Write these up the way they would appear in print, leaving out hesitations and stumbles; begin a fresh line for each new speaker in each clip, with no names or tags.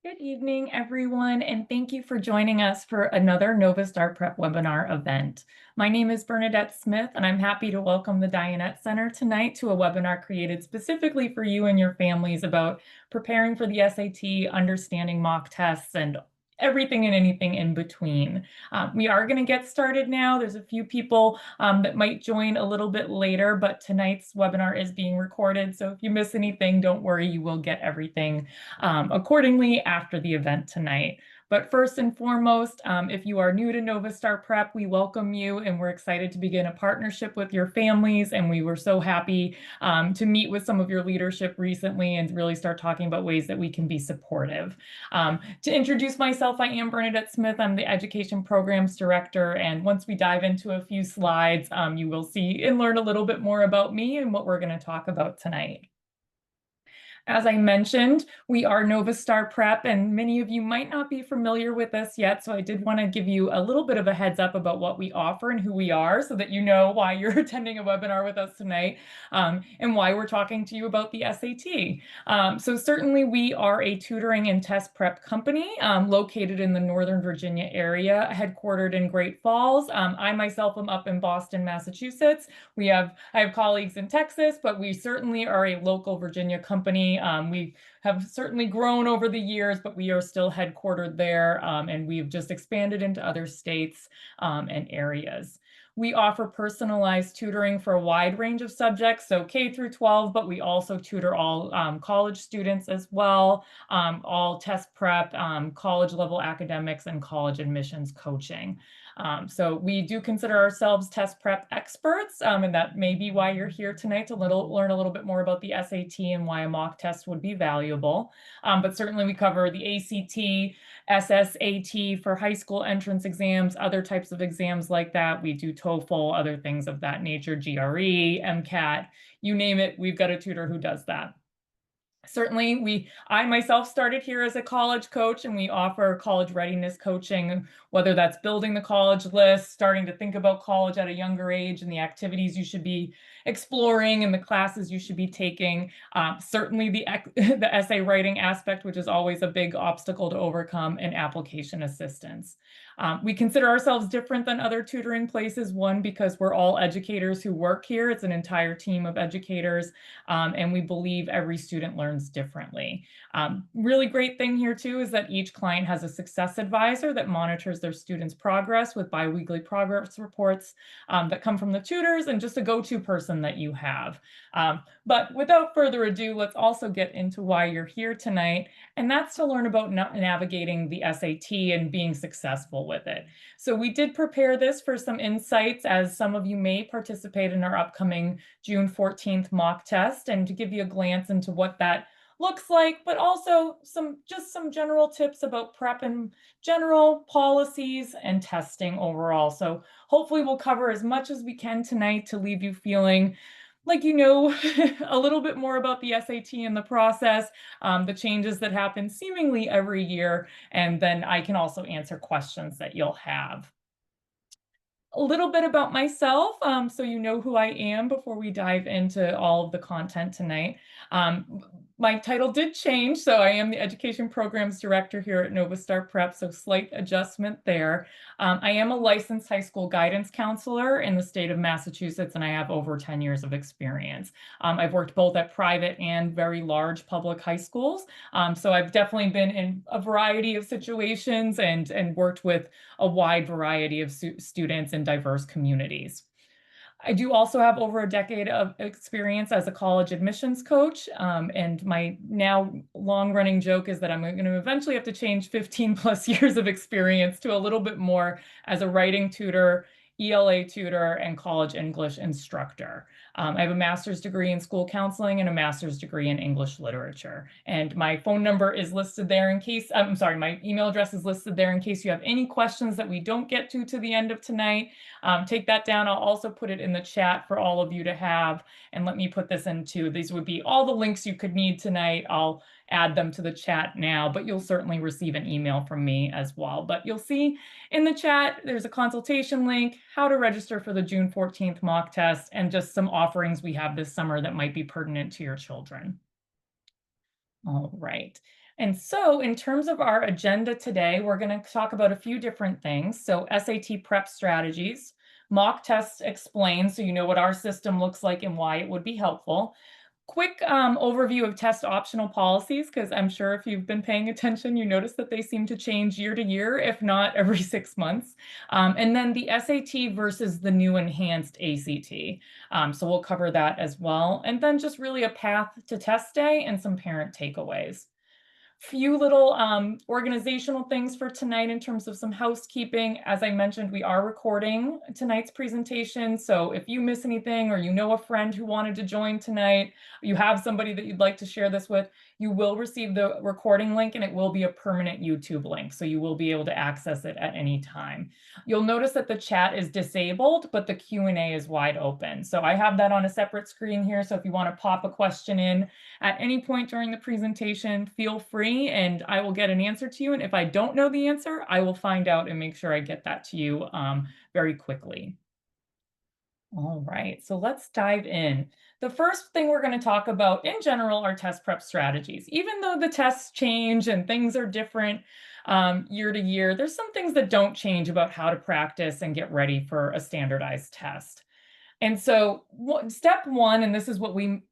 Good evening, everyone, and thank you for joining us for another Novastar Prep webinar event. My name is Bernadette Smith, and I'm happy to welcome the Diyanet Center tonight to a webinar created specifically for you and your families about preparing for the SAT, understanding mock tests, and everything and anything in between. We are going to get started now. There's a few people that might join a little bit later, but tonight's webinar is being recorded. So if you miss anything, don't worry, you will get everything accordingly after the event tonight. But first and foremost, if you are new to Novastar Prep, we welcome you and we're excited to begin a partnership with your families. And we were so happy to meet with some of your leadership recently and really start talking about ways that we can be supportive. To introduce myself, I am Bernadette Smith. I'm the Education Programs Director. And once we dive into a few slides, you will see and learn a little bit more about me and what we're going to talk about tonight. As I mentioned, we are Novastar Prep, and many of you might not be familiar with us yet, so I did want to give you a little bit of a heads up about what we offer and who we are so that you know why you're attending a webinar with us tonight and why we're talking to you about the SAT. So certainly we are a tutoring and test prep company located in the Northern Virginia area, headquartered in Great Falls. I myself am up in Boston, Massachusetts. I have colleagues in Texas, but we certainly are a local Virginia company. We have certainly grown over the years, but we are still headquartered there, and we've just expanded into other states and areas. We offer personalized tutoring for a wide range of subjects, so K through 12, but we also tutor all college students as well, all test prep, college level academics, and college admissions coaching. So we do consider ourselves test prep experts, and that may be why you're here tonight to learn a little bit more about the SAT and why a mock test would be valuable. But certainly we cover the ACT, SSAT for high school entrance exams, other types of exams like that. We do TOEFL, other things of that nature, GRE, MCAT, you name it, we've got a tutor who does that. Certainly, I myself started here as a college coach, and we offer college readiness coaching, whether that's building the college list, starting to think about college at a younger age and the activities you should be exploring and the classes you should be taking. Certainly the essay writing aspect, which is always a big obstacle to overcome, and application assistance. We consider ourselves different than other tutoring places, one, because we're all educators who work here. It's an entire team of educators, and we believe every student learns differently. Really great thing here too is that each client has a success advisor that monitors their students' progress with biweekly progress reports that come from the tutors and just a go-to person that you have. But without further ado, let's also get into why you're here tonight, and that's to learn about navigating the SAT and being successful with it. So we did prepare this for some insights, as some of you may participate in our upcoming June 14th mock test, and to give you a glance into what that looks like, but also some general tips about prep in general, policies, and testing overall. So hopefully we'll cover as much as we can tonight to leave you feeling like you know a little bit more about the SAT and the process, the changes that happen seemingly every year, and then I can also answer questions that you'll have. A little bit about myself, so you know who I am before we dive into all of the content tonight. My title did change, so I am the Education Programs Director here at Novastar Prep, so slight adjustment there. I am a licensed high school guidance counselor in the state of Massachusetts, and I have over 10 years of experience. I've worked both at private and very large public high schools, so I've definitely been in a variety of situations and worked with a wide variety of students in diverse communities. I do also have over a decade of experience as a college admissions coach, and my now long-running joke is that I'm going to eventually have to change 15 plus years of experience to a little bit more as a writing tutor, ELA tutor, and college English instructor. I have a master's degree in school counseling and a master's degree in English literature. And my phone number is listed there in case, I'm sorry, my email address is listed there in case you have any questions that we don't get to the end of tonight. Take that down. I'll also put it in the chat for all of you to have. And let me put this in too. These would be all the links you could need tonight. I'll add them to the chat now, but you'll certainly receive an email from me as well. But you'll see in the chat, there's a consultation link, how to register for the June 14th mock test, and just some offerings we have this summer that might be pertinent to your children. All right. And so, in terms of our agenda today, we're going to talk about a few different things. So, SAT prep strategies, mock tests explained, so you know what our system looks like and why it would be helpful. Quick overview of test optional policies, because I'm sure if you've been paying attention, you notice that they seem to change year to year, if not every 6 months. And then the SAT versus the new enhanced ACT. So we'll cover that as well. And then just really a path to test day and some parent takeaways. Few little organizational things for tonight in terms of some housekeeping. As I mentioned, we are recording tonight's presentation. So if you miss anything or you know a friend who wanted to join tonight, you have somebody that you'd like to share this with, you will receive the recording link and it will be a permanent YouTube link. So you will be able to access it at any time. You'll notice that the chat is disabled, but the Q&A is wide open. So I have that on a separate screen here. So if you want to pop a question in at any point during the presentation, feel free and I will get an answer to you. And if I don't know the answer, I will find out and make sure I get that to you very quickly. All right, so let's dive in. The first thing we're going to talk about in general are test prep strategies. Even though the tests change and things are different year to year, there's some things that don't change about how to practice and get ready for a standardized test. And so step one, and this is what we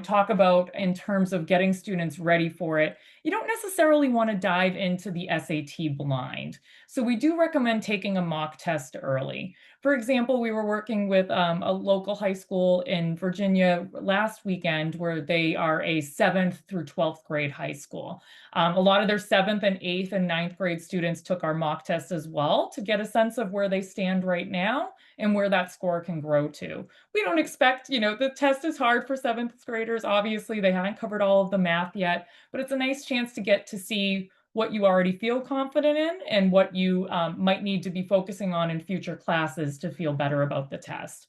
talk about in terms of getting students ready for it, you don't necessarily want to dive into the SAT blind. So we do recommend taking a mock test early. For example, we were working with a local high school in Virginia last weekend where they are a 7th through 12th grade high school. A lot of their 7th and 8th and 9th grade students took our mock test as well to get a sense of where they stand right now and where that score can grow to. We don't expect, the test is hard for 7th graders. Obviously, they haven't covered all of the math yet, but it's a nice chance to get to see what you already feel confident in and what you might need to be focusing on in future classes to feel better about the test.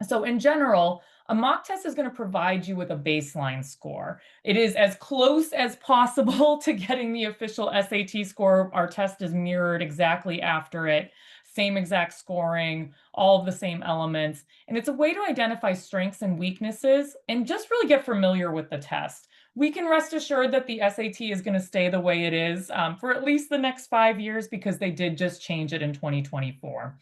So in general, a mock test is going to provide you with a baseline score. It is as close as possible to getting the official SAT score. Our test is mirrored exactly after it. Same exact scoring, all of the same elements. And it's a way to identify strengths and weaknesses and just really get familiar with the test. We can rest assured that the SAT is going to stay the way it is for at least the next 5 years because they did just change it in 2024.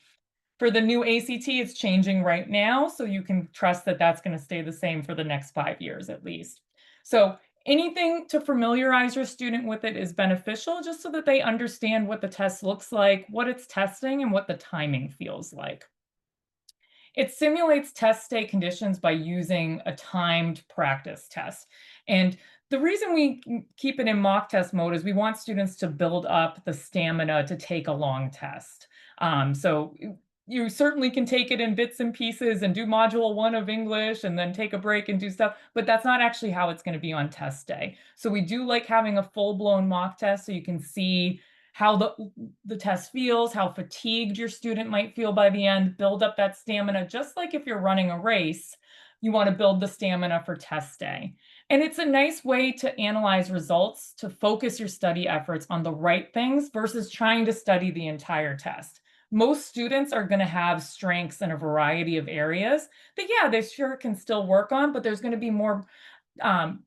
For the new ACT, it's changing right now, so you can trust that that's going to stay the same for the next 5 years at least. So anything to familiarize your student with it is beneficial, just so that they understand what the test looks like, what it's testing, and what the timing feels like. It simulates test day conditions by using a timed practice test. And the reason we keep it in mock test mode is we want students to build up the stamina to take a long test. So you certainly can take it in bits and pieces and do module 1 of English and then take a break and do stuff, but that's not actually how it's going to be on test day. So we do like having a full-blown mock test so you can see how the test feels, how fatigued your student might feel by the end, build up that stamina. Just like if you're running a race, you want to build the stamina for test day. And it's a nice way to analyze results, to focus your study efforts on the right things versus trying to study the entire test. Most students are going to have strengths in a variety of areas that, yeah, they sure can still work on, but there's going to be more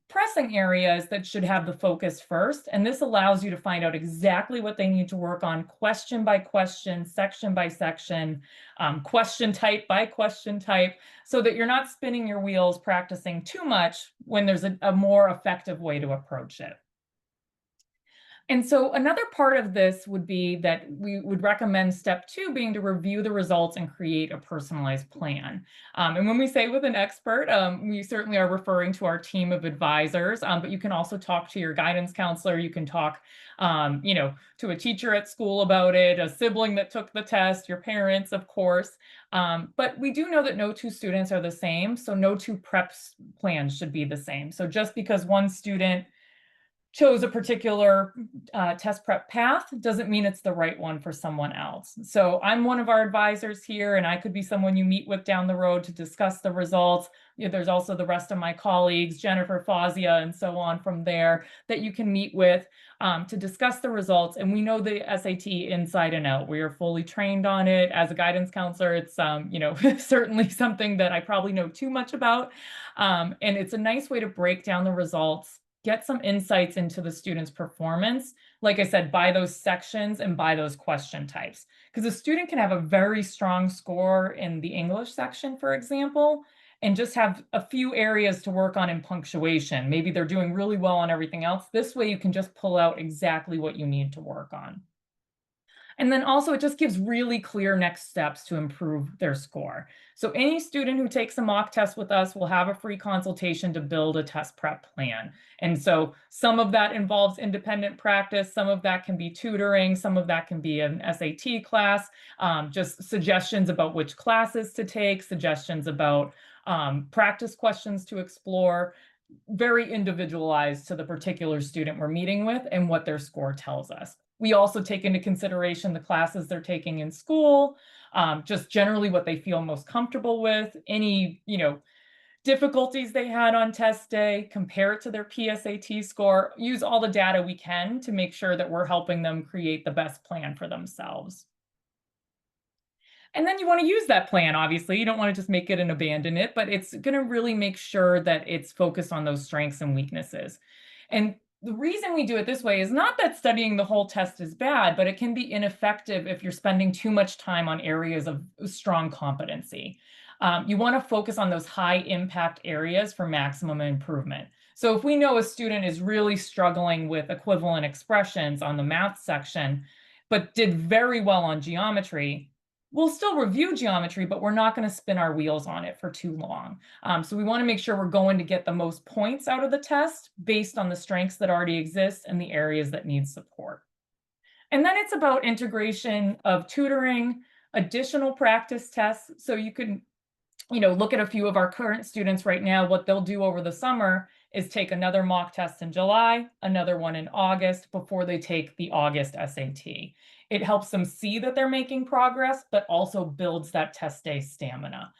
pressing areas that should have the focus first. And this allows you to find out exactly what they need to work on question by question, section by section, question type by question type, so that you're not spinning your wheels practicing too much when there's a more effective way to approach it. And so another part of this would be that we would recommend step 2 being to review the results and create a personalized plan. And when we say with an expert, we certainly are referring to our team of advisors, but you can also talk to your guidance counselor. You can talk, to a teacher at school about it, a sibling that took the test, your parents, of course. But we do know that no 2 students are the same, so no 2 prep plans should be the same. So just because one student chose a particular test prep path doesn't mean it's the right one for someone else. So I'm one of our advisors here, and I could be someone you meet with down the road to discuss the results. There's also the rest of my colleagues, Jennifer Fazia, and so on from there, that you can meet with to discuss the results. And we know the SAT inside and out. We are fully trained on it. As a guidance counselor, it's certainly something that I probably know too much about. And it's a nice way to break down the results, get some insights into the student's performance, like I said, by those sections and by those question types. Because a student can have a very strong score in the English section, for example, and just have a few areas to work on in punctuation. Maybe they're doing really well on everything else. This way you can just pull out exactly what you need to work on. And then also it just gives really clear next steps to improve their score. So any student who takes a mock test with us will have a free consultation to build a test prep plan. And so some of that involves independent practice, some of that can be tutoring, some of that can be an SAT class, just suggestions about which classes to take, suggestions about practice questions to explore, very individualized to the particular student we're meeting with and what their score tells us. We also take into consideration the classes they're taking in school, just generally what they feel most comfortable with, any, difficulties they had on test day, compare it to their PSAT score, use all the data we can to make sure that we're helping them create the best plan for themselves. And then you want to use that plan, obviously. You don't want to just make it and abandon it, but it's going to really make sure that it's focused on those strengths and weaknesses. And the reason we do it this way is not that studying the whole test is bad, but it can be ineffective if you're spending too much time on areas of strong competency. You want to focus on those high impact areas for maximum improvement. So if we know a student is really struggling with equivalent expressions on the math section, but did very well on geometry, we'll still review geometry, but we're not going to spin our wheels on it for too long. So we want to make sure we're going to get the most points out of the test based on the strengths that already exist and the areas that need support. And then it's about integration of tutoring, additional practice tests. So you can, look at a few of our current students right now. What they'll do over the summer is take another mock test in July, another one in August before they take the August SAT. It helps them see that they're making progress, but also builds that test day stamina.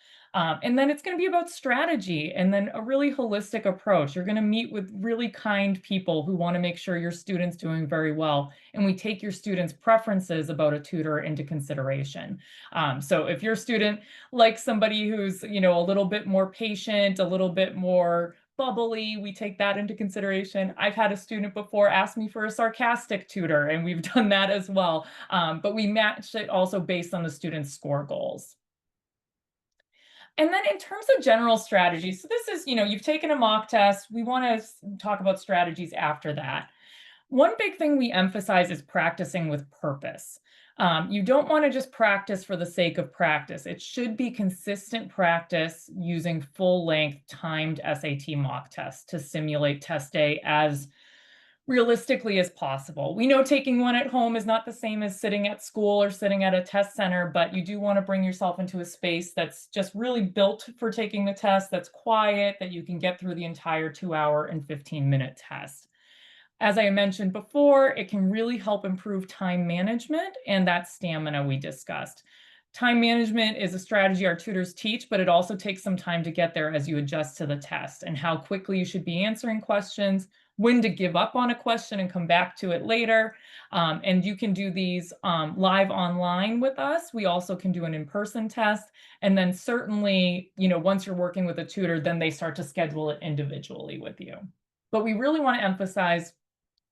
And then it's going to be about strategy and then a really holistic approach. You're going to meet with really kind people who want to make sure your student's doing very well. And we take your students' preferences about a tutor into consideration. So if your student likes somebody who's, a little bit more patient, a little bit more bubbly, we take that into consideration. I've had a student before ask me for a sarcastic tutor, and we've done that as well. But we match it also based on the student's score goals. And then in terms of general strategies, so this is, you've taken a mock test. We want to talk about strategies after that. One big thing we emphasize is practicing with purpose. You don't want to just practice for the sake of practice. It should be consistent practice using full-length timed SAT mock tests to simulate test day as realistically as possible. We know taking one at home is not the same as sitting at school or sitting at a test center, but you do want to bring yourself into a space that's just really built for taking the test, that's quiet, that you can get through the entire 2-hour and 15-minute test. As I mentioned before, it can really help improve time management and that stamina we discussed. Time management is a strategy our tutors teach, but it also takes some time to get there as you adjust to the test and how quickly you should be answering questions, when to give up on a question and come back to it later. And you can do these live online with us. We also can do an in-person test. And then certainly, once you're working with a tutor, then they start to schedule it individually with you. But we really want to emphasize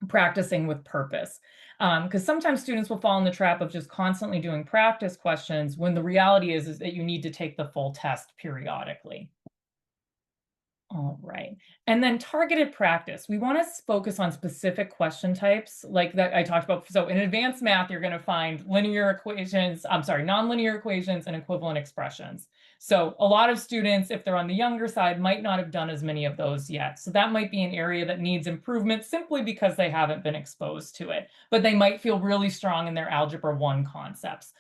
practicing with purpose. Because sometimes students will fall in the trap of just constantly doing practice questions when the reality is that you need to take the full test periodically. All right. And then targeted practice. We want to focus on specific question types like that I talked about. So in advanced math, you're going to find nonlinear equations and equivalent expressions. So a lot of students, if they're on the younger side, might not have done as many of those yet. So that might be an area that needs improvement simply because they haven't been exposed to it, but they might feel really strong in their Algebra 1 concepts.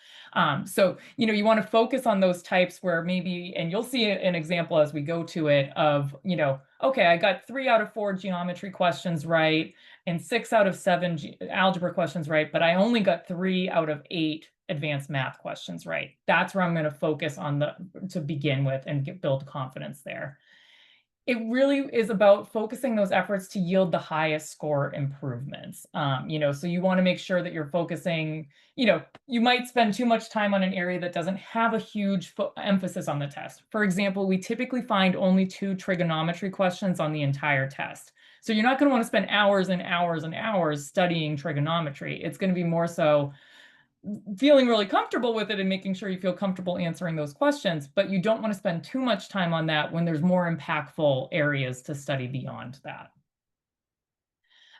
So, you want to focus on those types where maybe, and you'll see an example as we go to it of, okay, I got 3 out of 4 geometry questions right and 6 out of 7 algebra questions right, but I only got 3 out of 8 advanced math questions right. That's where I'm going to focus on to begin with and build confidence there. It really is about focusing those efforts to yield the highest score improvements. So you want to make sure that you're focusing, you might spend too much time on an area that doesn't have a huge emphasis on the test. For example, we typically find only 2 trigonometry questions on the entire test. So you're not going to want to spend hours and hours and hours studying trigonometry. It's going to be more so feeling really comfortable with it and making sure you feel comfortable answering those questions, but you don't want to spend too much time on that when there's more impactful areas to study beyond that.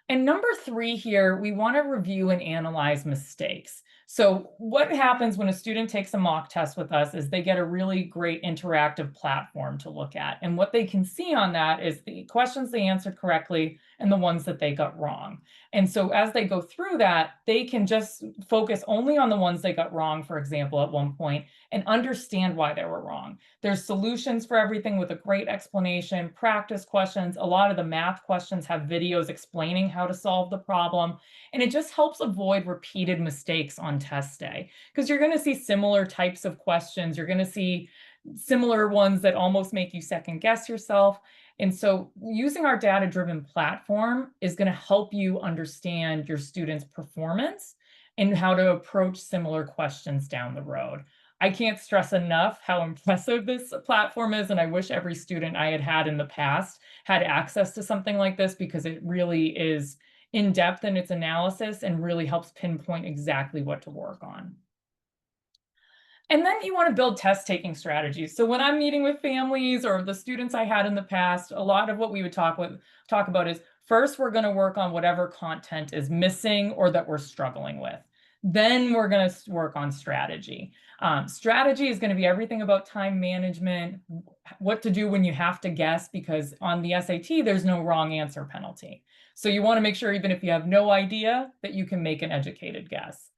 And number 3 here, we want to review and analyze mistakes. So what happens when a student takes a mock test with us is they get a really great interactive platform to look at. And what they can see on that is the questions they answered correctly and the ones that they got wrong. And so as they go through that, they can just focus only on the ones they got wrong, for example, at one point, and understand why they were wrong. There's solutions for everything with a great explanation, practice questions. A lot of the math questions have videos explaining how to solve the problem. And it just helps avoid repeated mistakes on test day because you're going to see similar types of questions. You're going to see similar ones that almost make you second guess yourself. And so using our data-driven platform is going to help you understand your students' performance and how to approach similar questions down the road. I can't stress enough how impressive this platform is, and I wish every student I had in the past had access to something like this because it really is in depth in its analysis and really helps pinpoint exactly what to work on. And then you want to build test taking strategies. So when I'm meeting with families or the students I had in the past, a lot of what we would talk about is first we're going to work on whatever content is missing or that we're struggling with. Then we're going to work on strategy. Strategy is going to be everything about time management, what to do when you have to guess, because on the SAT, there's no wrong answer penalty. So you want to make sure even if you have no idea that you can make an educated guess.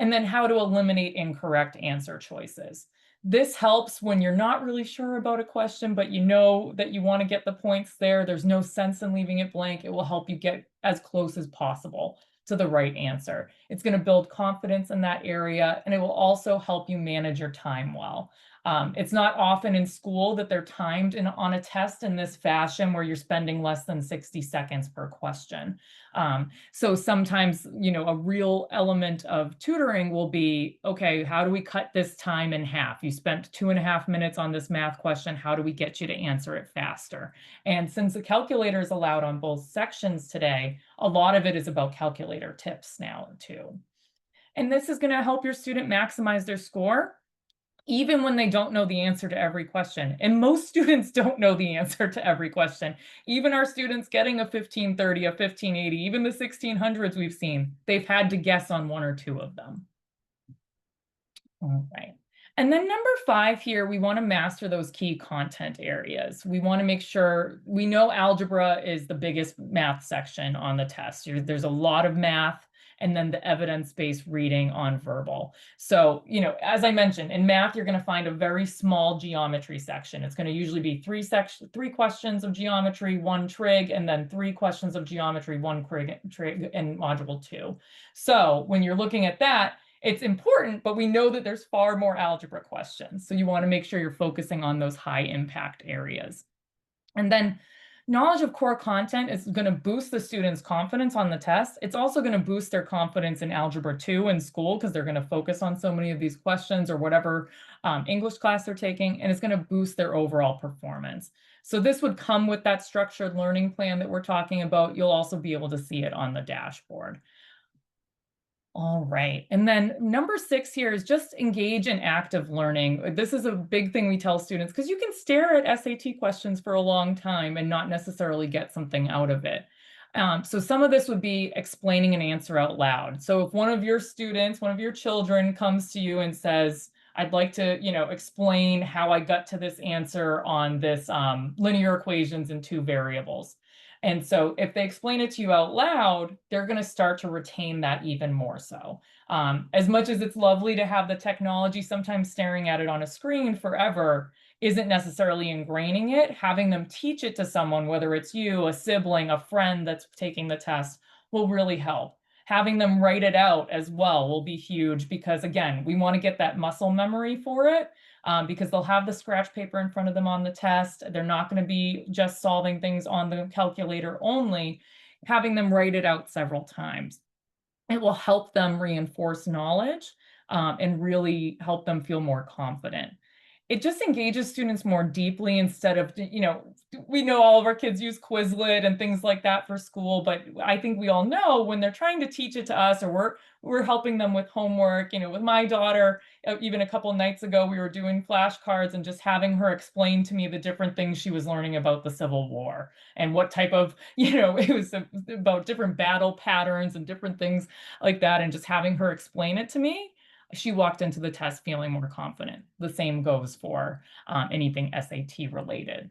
And then how to eliminate incorrect answer choices. This helps when you're not really sure about a question, but you know that you want to get the points there. There's no sense in leaving it blank. It will help you get as close as possible to the right answer. It's going to build confidence in that area, and it will also help you manage your time well. It's not often in school that they're timed on a test in this fashion where you're spending less than 60 seconds per question. So sometimes, a real element of tutoring will be, okay, how do we cut this time in half? You spent 2.5 minutes on this math question. How do we get you to answer it faster? And since the calculator is allowed on both sections today, a lot of it is about calculator tips now too. And this is going to help your student maximize their score even when they don't know the answer to every question. And most students don't know the answer to every question. Even our students getting a 1530, a 1580, even the 1600s we've seen, they've had to guess on 1 or 2 of them. All right. And then number 5 here, we want to master those key content areas. We want to make sure we know algebra is the biggest math section on the test. There's a lot of math, and then the evidence-based reading on verbal. So, as I mentioned, in math, you're going to find a very small geometry section. It's going to usually be 3 questions of geometry, 1 trig, and then 3 questions of geometry, 1 trig, and module 2. So when you're looking at that, it's important, but we know that there's far more algebra questions. So you want to make sure you're focusing on those high impact areas. And then knowledge of core content is going to boost the students' confidence on the test. It's also going to boost their confidence in Algebra 2 in school because they're going to focus on so many of these questions or whatever English class they're taking, and it's going to boost their overall performance. So this would come with that structured learning plan that we're talking about. You'll also be able to see it on the dashboard. All right. And then number 6 here is just engage in active learning. This is a big thing we tell students because you can stare at SAT questions for a long time and not necessarily get something out of it. So some of this would be explaining an answer out loud. So if one of your students, one of your children comes to you and says, I'd like to, explain how I got to this answer on this linear equations in 2 variables. And so if they explain it to you out loud, they're going to start to retain that even more so. As much as it's lovely to have the technology, sometimes staring at it on a screen forever isn't necessarily ingraining it. Having them teach it to someone, whether it's you, a sibling, a friend that's taking the test, will really help. Having them write it out as well will be huge because, again, we want to get that muscle memory for it. Because they'll have the scratch paper in front of them on the test. They're not going to be just solving things on the calculator only, having them write it out several times. It will help them reinforce knowledge and really help them feel more confident. it just engages students more deeply instead of, we know all of our kids use Quizlet and things like that for school, but I think we all know when they're trying to teach it to us, or we're helping them with homework. With my daughter, even a couple nights ago, we were doing flashcards and just having her explain to me the different things she was learning about the Civil War and what type of, it was about different battle patterns and different things like that, and just having her explain it to me. She walked into the test feeling more confident. The same goes for anything SAT related.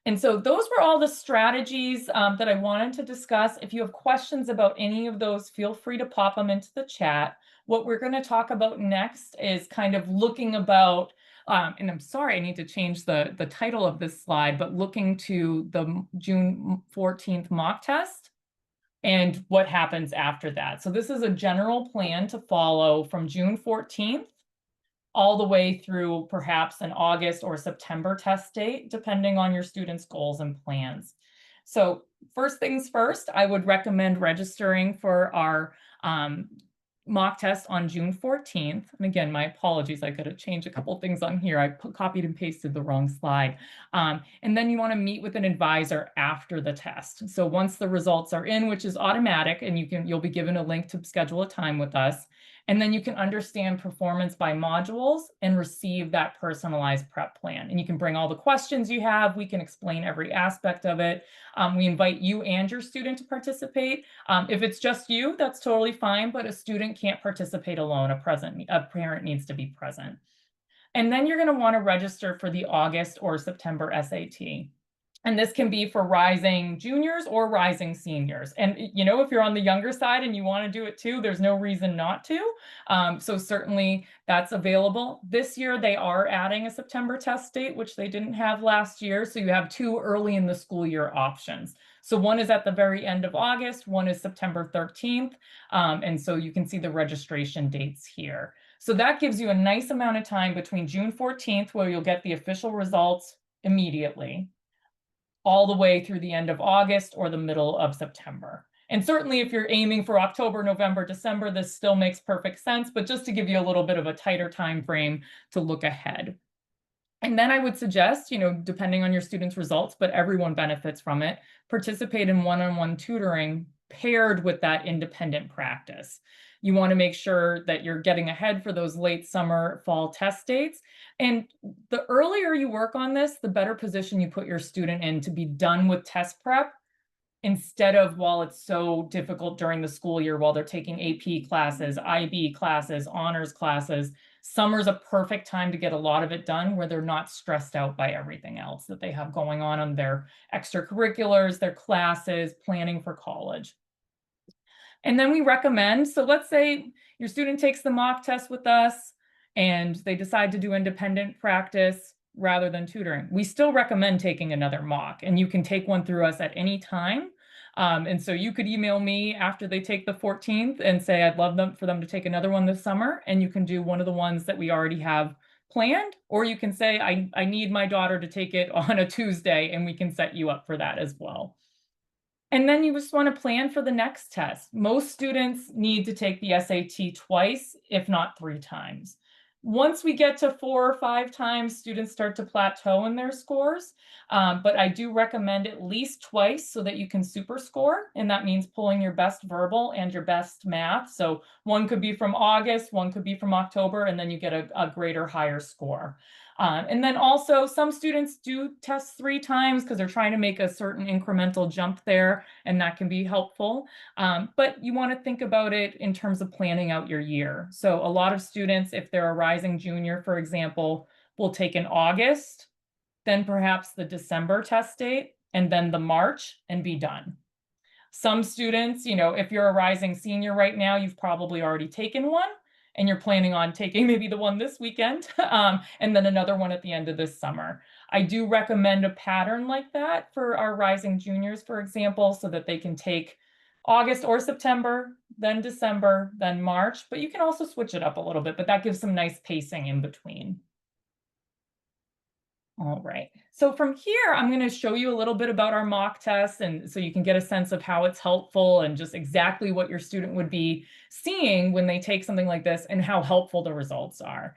And so those were all the strategies that I wanted to discuss. If you have questions about any of those, feel free to pop them into the chat. What we're going to talk about next is kind of looking about, and I'm sorry, I need to change the title of this slide, but looking to the June 14th mock test and what happens after that. So this is a general plan to follow from June 14th all the way through perhaps an August or September test date, depending on your students' goals and plans. So first things first, I would recommend registering for our mock test on June 14th. And again, my apologies, I got to change a couple things on here. I copied and pasted the wrong slide. And then you want to meet with an advisor after the test. So once the results are in, which is automatic, and you'll be given a link to schedule a time with us. And then you can understand performance by modules and receive that personalized prep plan. And you can bring all the questions you have. We can explain every aspect of it. We invite you and your student to participate. If it's just you, that's totally fine, but a student can't participate alone. A parent needs to be present. And then you're going to want to register for the August or September SAT. And this can be for rising juniors or rising seniors. And, if you're on the younger side and you want to do it too, there's no reason not to. So certainly that's available. This year, they are adding a September test date, which they didn't have last year. So you have two early in the school year options. So one is at the very end of August, one is September 13th. And so you can see the registration dates here. So that gives you a nice amount of time between June 14th, where you'll get the official results immediately, all the way through the end of August or the middle of September. And certainly if you're aiming for October, November, December, this still makes perfect sense, but just to give you a little bit of a tighter time frame to look ahead. And then I would suggest, depending on your students' results, but everyone benefits from it, participate in one-on-one tutoring paired with that independent practice. You want to make sure that you're getting ahead for those late summer, fall test dates. And the earlier you work on this, the better position you put your student in to be done with test prep, instead of while it's so difficult during the school year while they're taking AP classes, IB classes, honors classes. Summer's a perfect time to get a lot of it done where they're not stressed out by everything else that they have going on their extracurriculars, their classes, planning for college. And then we recommend, so let's say your student takes the mock test with us and they decide to do independent practice rather than tutoring. We still recommend taking another mock, and you can take one through us at any time. And so you could email me after they take the 14th and say, I'd love for them to take another one this summer. And you can do one of the ones that we already have planned, or you can say, I need my daughter to take it on a Tuesday, and we can set you up for that as well. And then you just want to plan for the next test. Most students need to take the SAT twice, if not 3 times. Once we get to 4 or 5 times, students start to plateau in their scores. But I do recommend at least twice so that you can super score. And that means pulling your best verbal and your best math. So one could be from August, one could be from October, and then you get a greater, higher score. And then also some students do test 3 times because they're trying to make a certain incremental jump there, and that can be helpful. But you want to think about it in terms of planning out your year. So a lot of students, if they're a rising junior, for example, will take in August, then perhaps the December test date, and then the March, and be done. Some students, if you're a rising senior right now, you've probably already taken one, and you're planning on taking maybe the one this weekend, and then another one at the end of this summer. I do recommend a pattern like that for our rising juniors, for example, so that they can take August or September, then December, then March, but you can also switch it up a little bit, but that gives some nice pacing in between. All right. So from here, I'm going to show you a little bit about our mock test, and so you can get a sense of how it's helpful and just exactly what your student would be seeing when they take something like this and how helpful the results are.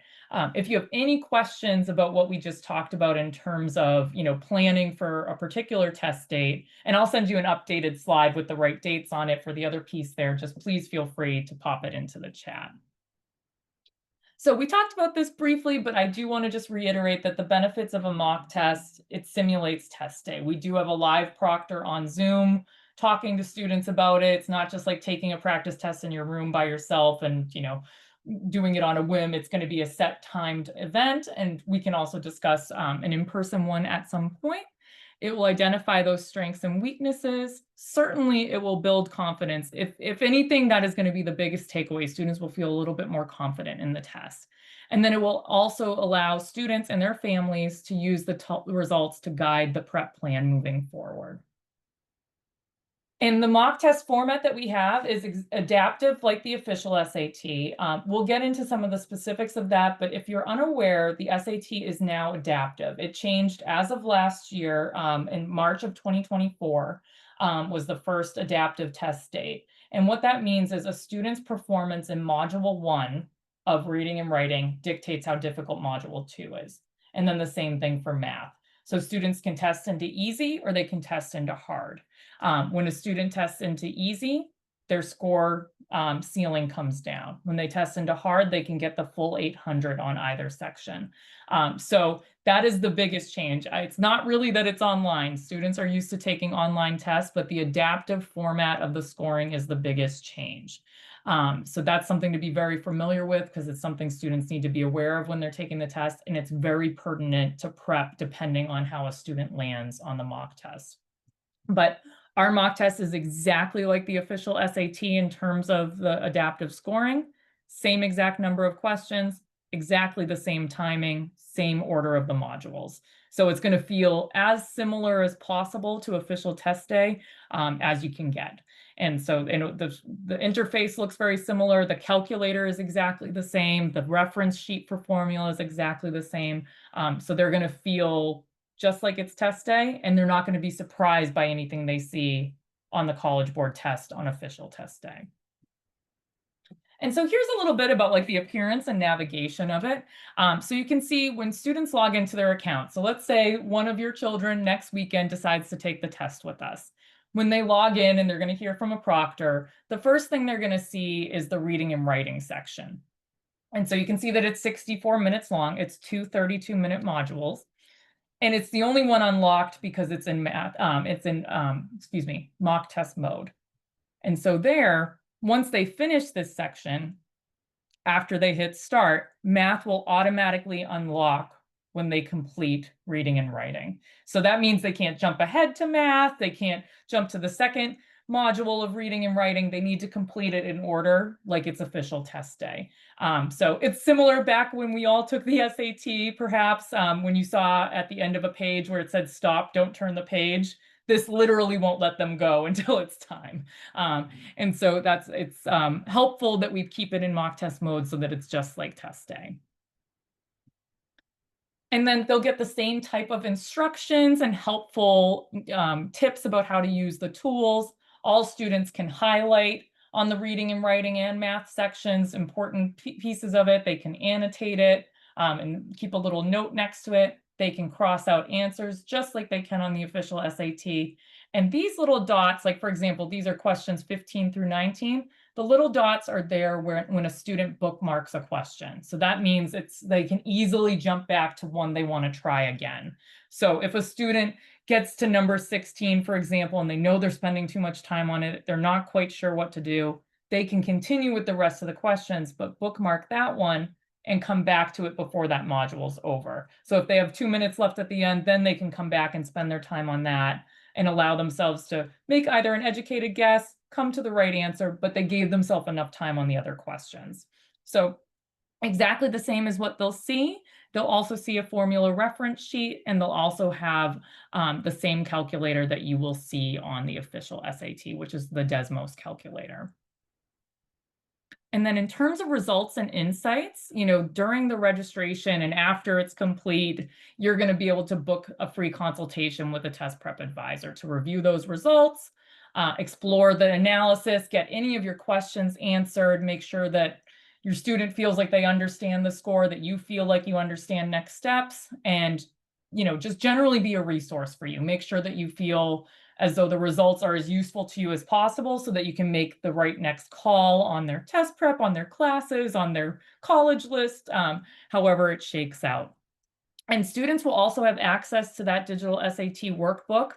If you have any questions about what we just talked about in terms of, planning for a particular test date, and I'll send you an updated slide with the right dates on it for the other piece there, just please feel free to pop it into the chat. So we talked about this briefly, but I do want to just reiterate that the benefits of a mock test, it simulates test day. We do have a live proctor on Zoom talking to students about it. It's not just like taking a practice test in your room by yourself and, doing it on a whim. It's going to be a set timed event, and we can also discuss an in-person one at some point. It will identify those strengths and weaknesses. Certainly, it will build confidence. If anything, that is going to be the biggest takeaway. Students will feel a little bit more confident in the test. And then it will also allow students and their families to use the results to guide the prep plan moving forward. And the mock test format that we have is adaptive like the official SAT. We'll get into some of the specifics of that, but if you're unaware, the SAT is now adaptive. It changed as of last year, in March of 2024, was the first adaptive test date. And what that means is a student's performance in Module 1 of reading and writing dictates how difficult Module 2 is. And then the same thing for math. So students can test into easy or they can test into hard. When a student tests into easy, their score ceiling comes down. When they test into hard, they can get the full 800 on either section. So that is the biggest change. It's not really that it's online. Students are used to taking online tests, but the adaptive format of the scoring is the biggest change. So that's something to be very familiar with because it's something students need to be aware of when they're taking the test, and it's very pertinent to prep depending on how a student lands on the mock test. But our mock test is exactly like the official SAT in terms of the adaptive scoring, same exact number of questions, exactly the same timing, same order of the modules. So it's going to feel as similar as possible to official test day as you can get. And so the interface looks very similar. The calculator is exactly the same. The reference sheet for formula is exactly the same. So they're going to feel just like it's test day, and they're not going to be surprised by anything they see on the College Board test on official test day. And so here's a little bit about like the appearance and navigation of it. So you can see when students log into their account. So let's say one of your children next weekend decides to take the test with us. When they log in and they're going to hear from a proctor, the first thing they're going to see is the reading and writing section. And so you can see that it's 64 minutes long. It's two 32-minute modules. And it's the only one unlocked because it's in math. It's in, mock test mode. And so there, once they finish this section, after they hit start, math will automatically unlock when they complete reading and writing. So that means they can't jump ahead to math. They can't jump to the second module of reading and writing. They need to complete it in order, like it's official test day. So it's similar back when we all took the SAT, perhaps, when you saw at the end of a page where it said stop, don't turn the page. This literally won't let them go until it's time. And so it's helpful that we keep it in mock test mode so that it's just like test day. And then they'll get the same type of instructions and helpful tips about how to use the tools. All students can highlight on the reading and writing and math sections important pieces of it. They can annotate it and keep a little note next to it. They can cross out answers just like they can on the official SAT. And these little dots, like for example, these are questions 15 through 19. The little dots are there when a student bookmarks a question. So that means they can easily jump back to one they want to try again. So if a student gets to number 16, for example, and they know they're spending too much time on it, they're not quite sure what to do, they can continue with the rest of the questions, but bookmark that one and come back to it before that module's over. So if they have 2 minutes left at the end, then they can come back and spend their time on that and allow themselves to make either an educated guess, come to the right answer, but they gave themselves enough time on the other questions. So exactly the same as what they'll see. They'll also see a formula reference sheet, and they'll also have the same calculator that you will see on the official SAT, which is the Desmos calculator. And then in terms of results and insights, during the registration and after it's complete, you're going to be able to book a free consultation with a test prep advisor to review those results, explore the analysis, get any of your questions answered, make sure that your student feels like they understand the score, that you feel like you understand next steps, and just generally be a resource for you. Make sure that you feel as though the results are as useful to you as possible so that you can make the right next call on their test prep, on their classes, on their college list, however it shakes out. And students will also have access to that digital SAT workbook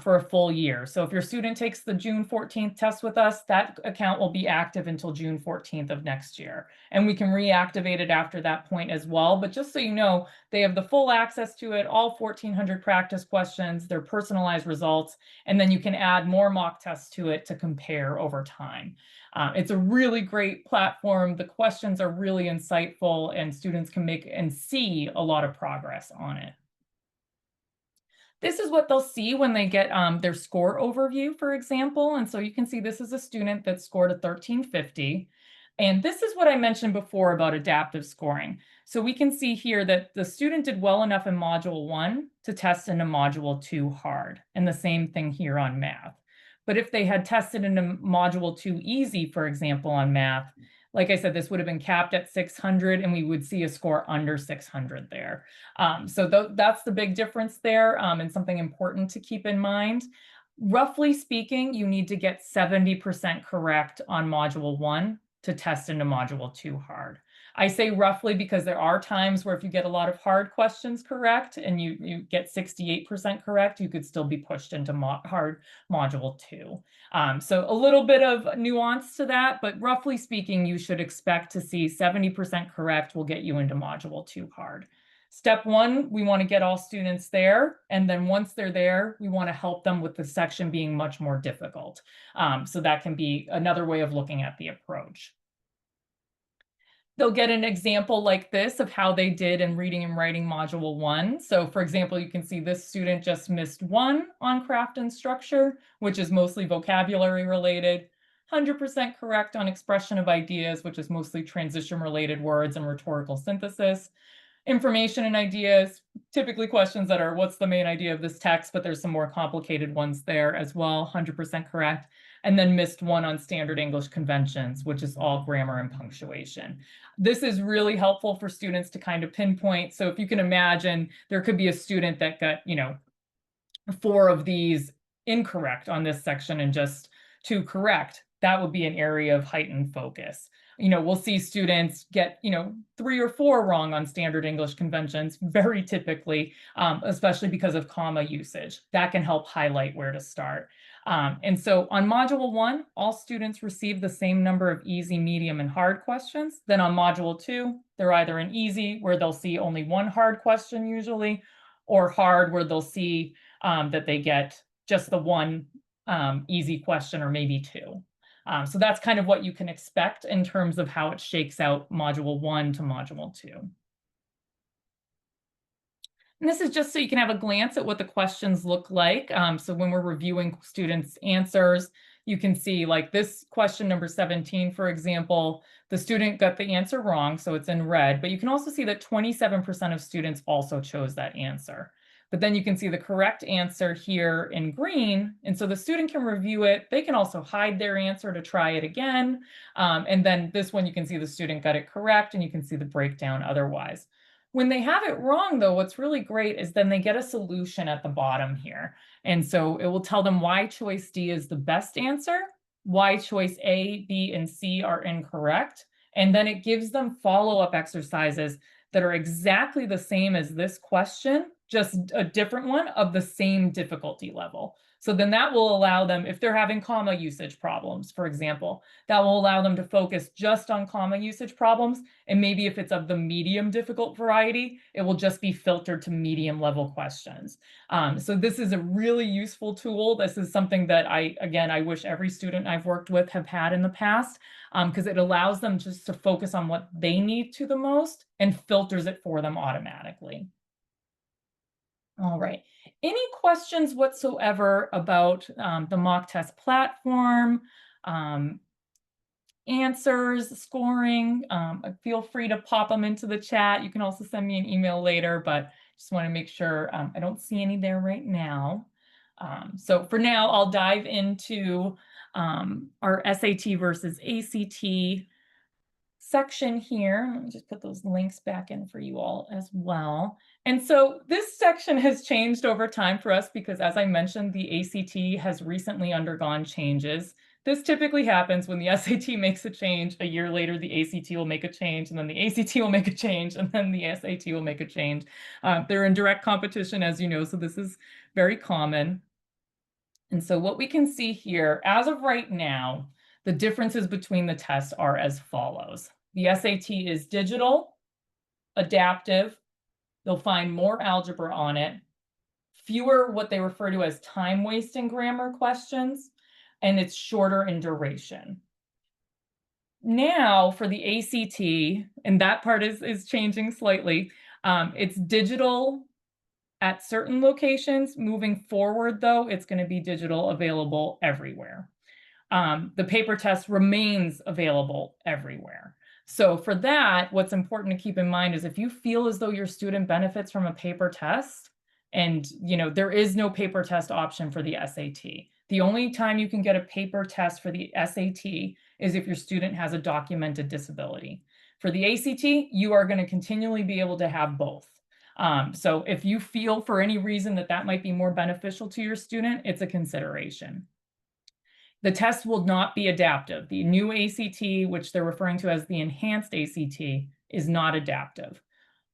for a full year. So if your student takes the June 14th test with us, that account will be active until June 14th of next year. And we can reactivate it after that point as well. But just so you know, they have the full access to it, all 1,400 practice questions, their personalized results, and then you can add more mock tests to it to compare over time. It's a really great platform. The questions are really insightful, and students can make and see a lot of progress on it. This is what they'll see when they get their score overview, for example. And so you can see this is a student that scored a 1350. And this is what I mentioned before about adaptive scoring. So we can see here that the student did well enough in Module 1 to test into Module 2 hard. And the same thing here on math. But if they had tested into Module 2 easy, for example, on math, like I said, this would have been capped at 600 and we would see a score under 600 there. So that's the big difference there, and something important to keep in mind. Roughly speaking, you need to get 70% correct on Module 1 to test into Module 2 hard. I say roughly because there are times where if you get a lot of hard questions correct and you get 68% correct, you could still be pushed into hard Module 2. So a little bit of nuance to that, but roughly speaking, you should expect to see 70% correct will get you into Module 2 hard. Step 1, we want to get all students there. And then once they're there, we want to help them with the section being much more difficult. So that can be another way of looking at the approach. They'll get an example like this of how they did in reading and writing Module 1. So for example, you can see this student just missed 1 on craft and structure, which is mostly vocabulary related, 100% correct on expression of ideas, which is mostly transition related words and rhetorical synthesis. Information and ideas, typically questions that are what's the main idea of this text, but there's some more complicated ones there as well, 100% correct. And then missed 1 on standard English conventions, which is all grammar and punctuation. This is really helpful for students to kind of pinpoint. So if you can imagine, there could be a student that got, 4 of these incorrect on this section and just 2 correct. That would be an area of heightened focus. We'll see students get, 3 or 4 wrong on standard English conventions, very typically, especially because of comma usage. That can help highlight where to start. And so on Module 1, all students receive the same number of easy, medium, and hard questions. Then on Module 2, they're either in easy, where they'll see only 1 hard question usually, or hard, where they'll see that they get just the 1 easy question or maybe 2. So that's kind of what you can expect in terms of how it shakes out Module 1 to Module 2. And this is just so you can have a glance at what the questions look like. So when we're reviewing students' answers, you can see like this question number 17, for example, the student got the answer wrong, so it's in red, but you can also see that 27% of students also chose that answer. But then you can see the correct answer here in green. And so the student can review it. They can also hide their answer to try it again. And then this one, you can see the student got it correct and you can see the breakdown otherwise. When they have it wrong, though, what's really great is then they get a solution at the bottom here. And so it will tell them why choice D is the best answer, why choice A, B, and C are incorrect. And then it gives them follow-up exercises that are exactly the same as this question, just a different one of the same difficulty level. So then that will allow them, if they're having comma usage problems, for example, that will allow them to focus just on comma usage problems. And maybe if it's of the medium difficult variety, it will just be filtered to medium level questions. So this is a really useful tool. This is something that I wish every student I've worked with have had in the past, because it allows them just to focus on what they need to the most and filters it for them automatically. All right. Any questions whatsoever about the mock test platform, answers, scoring. Feel free to pop them into the chat. You can also send me an email later, but just want to make sure I don't see any there right now. So for now, I'll dive into our SAT versus ACT section here. Let me just put those links back in for you all as well. And so this section has changed over time for us because, as I mentioned, the ACT has recently undergone changes. This typically happens when the SAT makes a change. A year later, the ACT will make a change, and then the ACT will make a change, and then the SAT will make a change. They're in direct competition, as you know, so this is very common. And so what we can see here, as of right now, the differences between the tests are as follows. The SAT is digital, adaptive. They'll find more algebra on it, fewer what they refer to as time-wasting grammar questions, and it's shorter in duration. Now for the ACT, and that part is changing slightly, it's digital at certain locations. Moving forward, though, it's going to be digital available everywhere. The paper test remains available everywhere. So for that, what's important to keep in mind is if you feel as though your student benefits from a paper test, and there is no paper test option for the SAT. The only time you can get a paper test for the SAT is if your student has a documented disability. For the ACT, you are going to continually be able to have both. So if you feel for any reason that that might be more beneficial to your student, it's a consideration. The test will not be adaptive. The new ACT, which they're referring to as the enhanced ACT, is not adaptive.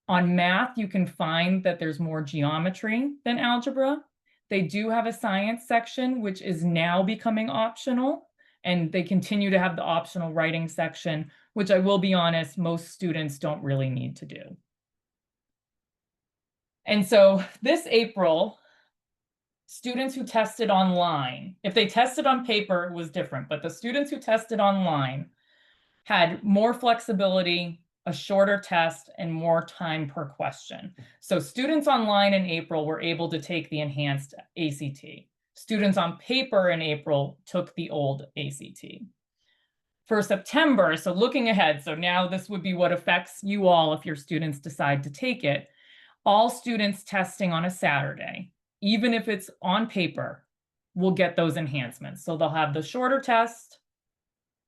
On math, you can find that there's more geometry than algebra. They do have a science section, which is now becoming optional, and they continue to have the optional writing section, which I will be honest, most students don't really need to do. And so this April, students who tested online, if they tested on paper, it was different, but the students who tested online had more flexibility, a shorter test, and more time per question. So students online in April were able to take the enhanced ACT. Students on paper in April took the old ACT. For September, so looking ahead, so now this would be what affects you all if your students decide to take it. All students testing on a Saturday, even if it's on paper, will get those enhancements. So they'll have the shorter test,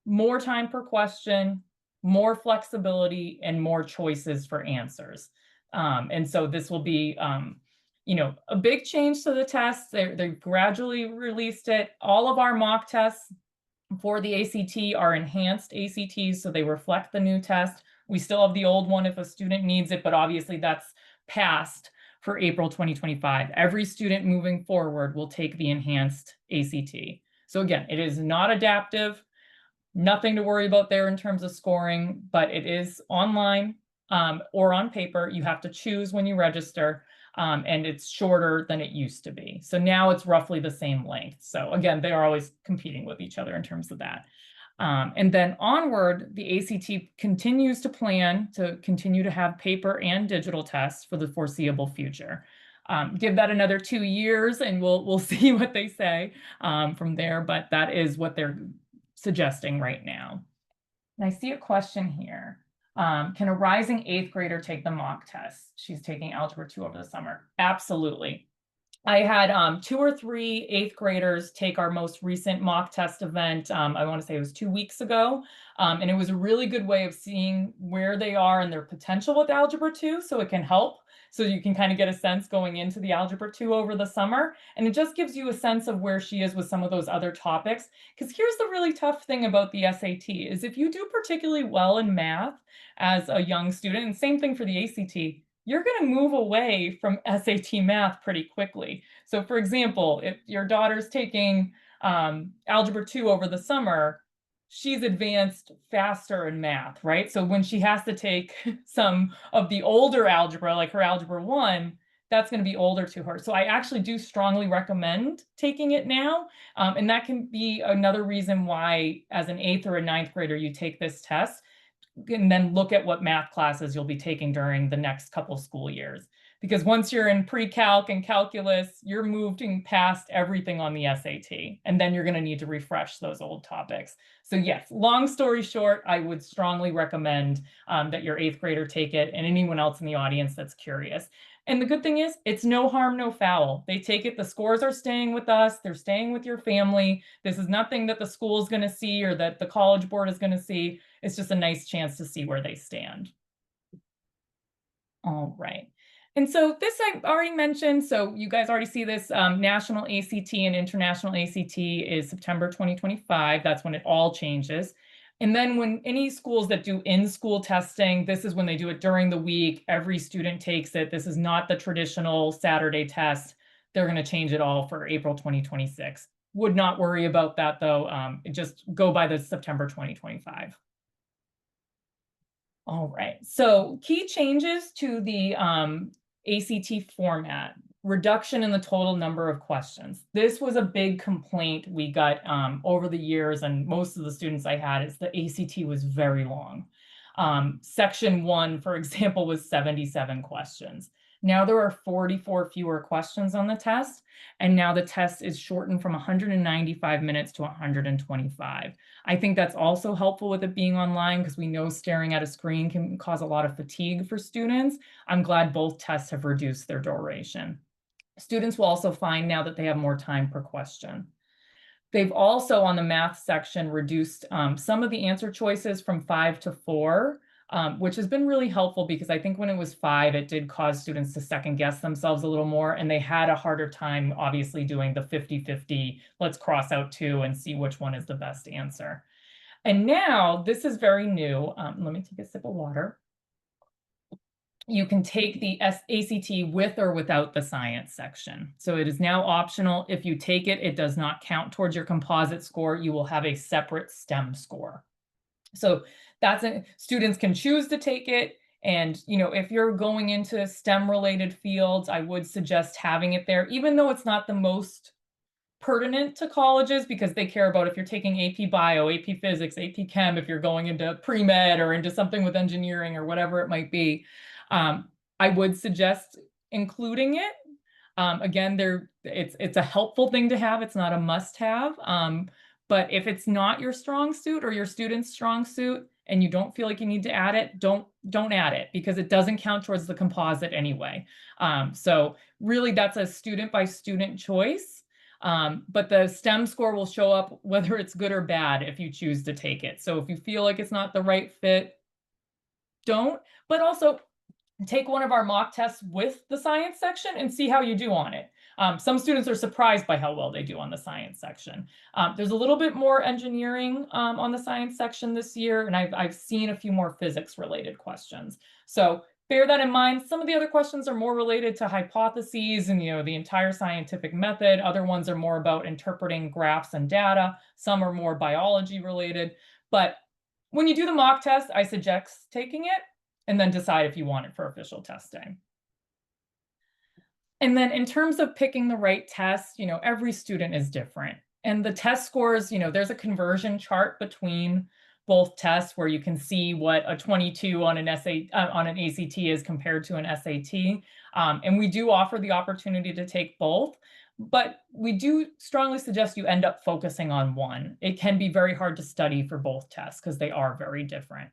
more time per question, more flexibility, and more choices for answers. And so this will be, a big change to the test. They gradually released it. All of our mock tests for the ACT are enhanced ACTs, so they reflect the new test. We still have the old one if a student needs it, but obviously that's passed for April 2025. Every student moving forward will take the enhanced ACT. So again, it is not adaptive, nothing to worry about there in terms of scoring, but it is online or on paper. You have to choose when you register, and it's shorter than it used to be. So now it's roughly the same length. So again, they are always competing with each other in terms of that. And then onward, the ACT continues to plan to continue to have paper and digital tests for the foreseeable future. Give that another 2 years and we'll see what they say from there, but that is what they're suggesting right now. And I see a question here. Can a rising 8th grader take the mock test? She's taking Algebra 2 over the summer. Absolutely. I had 2 or 3 8th graders take our most recent mock test event. I want to say it was 2 weeks ago. And it was a really good way of seeing where they are and their potential with Algebra 2, so it can help. So you can kind of get a sense going into the Algebra 2 over the summer. And it just gives you a sense of where she is with some of those other topics. Because here's the really tough thing about the SAT is if you do particularly well in math as a young student, and same thing for the ACT, you're going to move away from SAT math pretty quickly. So for example, if your daughter's taking Algebra 2 over the summer, she's advanced faster in math, right? So when she has to take some of the older algebra, like her Algebra 1, that's going to be older to her. So I actually do strongly recommend taking it now. And that can be another reason why, as an 8th or a 9th grader, you take this test. and then look at what math classes you'll be taking during the next couple school years. Because once you're in pre-calc and calculus, you're moving past everything on the SAT, and then you're going to need to refresh those old topics. So yes, long story short, I would strongly recommend that your 8th grader take it, and anyone else in the audience that's curious. And the good thing is, it's no harm, no foul. They take it, the scores are staying with us, they're staying with your family. This is nothing that the school is going to see or that the college board is going to see. It's just a nice chance to see where they stand. All right. And so this I already mentioned, so you guys already see this, national ACT and international ACT is September 2025. That's when it all changes. And then when any schools that do in-school testing, this is when they do it during the week. Every student takes it. This is not the traditional Saturday test. They're going to change it all for April 2026. Would not worry about that though. Just go by the September 2025. All right, so key changes to the ACT format, reduction in the total number of questions. This was a big complaint we got over the years, and most of the students I had is the ACT was very long. Section 1, for example, was 77 questions. Now there are 44 fewer questions on the test, and now the test is shortened from 195 minutes to 125. I think that's also helpful with it being online because we know staring at a screen can cause a lot of fatigue for students. I'm glad both tests have reduced their duration. Students will also find now that they have more time per question. They've also, on the math section, reduced some of the answer choices from 5 to 4, which has been really helpful because I think when it was 5, it did cause students to second guess themselves a little more, and they had a harder time, obviously, doing the 50-50, let's cross out 2 and see which one is the best answer. And now, this is very new. Let me take a sip of water. You can take the ACT with or without the science section. So it is now optional. If you take it, it does not count towards your composite score. You will have a separate STEM score. So that's students can choose to take it. And, if you're going into STEM related fields, I would suggest having it there, even though it's not the most pertinent to colleges because they care about if you're taking AP Bio, AP Physics, AP Chem, if you're going into pre-med or into something with engineering or whatever it might be. I would suggest including it. Again, it's a helpful thing to have. It's not a must-have. But if it's not your strong suit or your student's strong suit and you don't feel like you need to add it, don't add it because it doesn't count towards the composite anyway. So really that's a student by student choice. But the STEM score will show up whether it's good or bad if you choose to take it. So if you feel like it's not the right fit, don't. But also take one of our mock tests with the science section and see how you do on it. Some students are surprised by how well they do on the science section. There's a little bit more engineering on the science section this year, and I've seen a few more physics related questions. So bear that in mind. Some of the other questions are more related to hypotheses and the entire scientific method. Other ones are more about interpreting graphs and data. Some are more biology related. But when you do the mock test, I suggest taking it and then decide if you want it for official testing. And then in terms of picking the right test, every student is different. And the test scores, there's a conversion chart between both tests where you can see what a 22 on an ACT is compared to an SAT. And we do offer the opportunity to take both, but we do strongly suggest you end up focusing on one. It can be very hard to study for both tests because they are very different.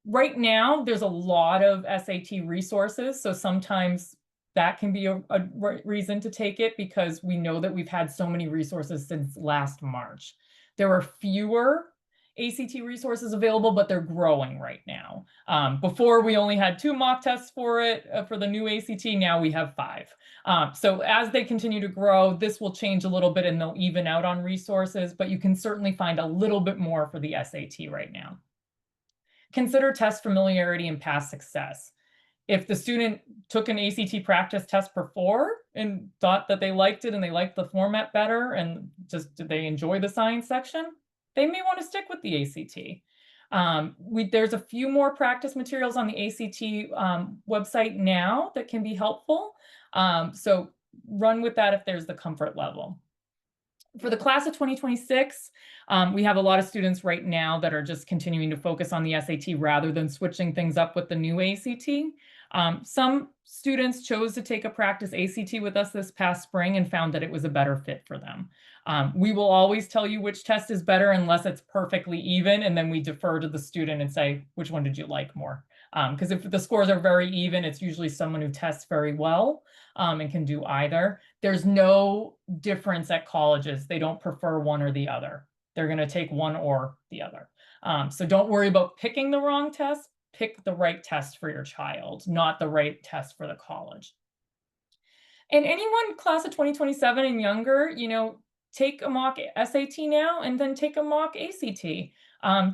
Right now, there's a lot of SAT resources, so sometimes that can be a reason to take it because we know that we've had so many resources since last March. There are fewer ACT resources available, but they're growing right now. Before, we only had 2 mock tests for it, for the new ACT. Now we have 5. So as they continue to grow, this will change a little bit and they'll even out on resources, but you can certainly find a little bit more for the SAT right now. Consider test familiarity and past success. If the student took an ACT practice test before and thought that they liked it and they liked the format better and just did they enjoy the science section, they may want to stick with the ACT. There's a few more practice materials on the ACT website now that can be helpful. So run with that if there's the comfort level. For the class of 2026, we have a lot of students right now that are just continuing to focus on the SAT rather than switching things up with the new ACT. Some students chose to take a practice ACT with us this past spring and found that it was a better fit for them. We will always tell you which test is better unless it's perfectly even, and then we defer to the student and say, which one did you like more? Because if the scores are very even, it's usually someone who tests very well and can do either. There's no difference at colleges. They don't prefer one or the other. They're going to take one or the other. So don't worry about picking the wrong test. Pick the right test for your child, not the right test for the college. And anyone class of 2027 and younger, take a mock SAT now and then take a mock ACT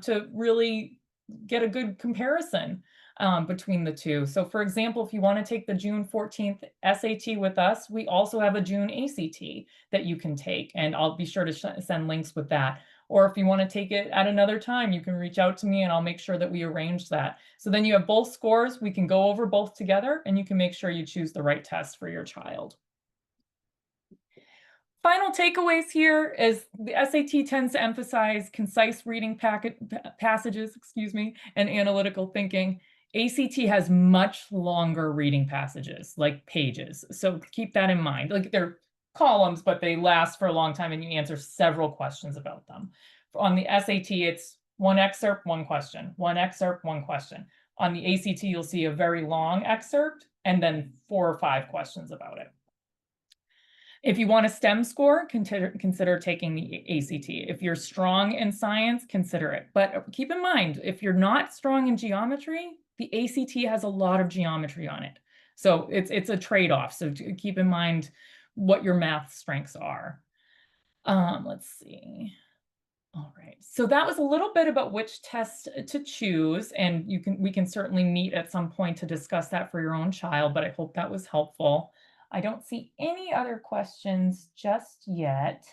to really get a good comparison between the two. So for example, if you want to take the June 14th SAT with us, we also have a June ACT that you can take, and I'll be sure to send links with that. Or if you want to take it at another time, you can reach out to me and I'll make sure that we arrange that. So then you have both scores, we can go over both together, and you can make sure you choose the right test for your child. Final takeaways here is the SAT tends to emphasize concise reading passages, and analytical thinking. ACT has much longer reading passages, like pages. So keep that in mind. Like they're columns, but they last for a long time and you answer several questions about them. On the SAT, it's one excerpt, one question, one excerpt, one question. On the ACT, you'll see a very long excerpt and then 4 or 5 questions about it. If you want a STEM score, consider taking the ACT. If you're strong in science, consider it. But keep in mind, if you're not strong in geometry, the ACT has a lot of geometry on it. So it's a trade-off. So keep in mind what your math strengths are. Let's see. All right, so that was a little bit about which test to choose, and we can certainly meet at some point to discuss that for your own child, but I hope that was helpful. I don't see any other questions just yet.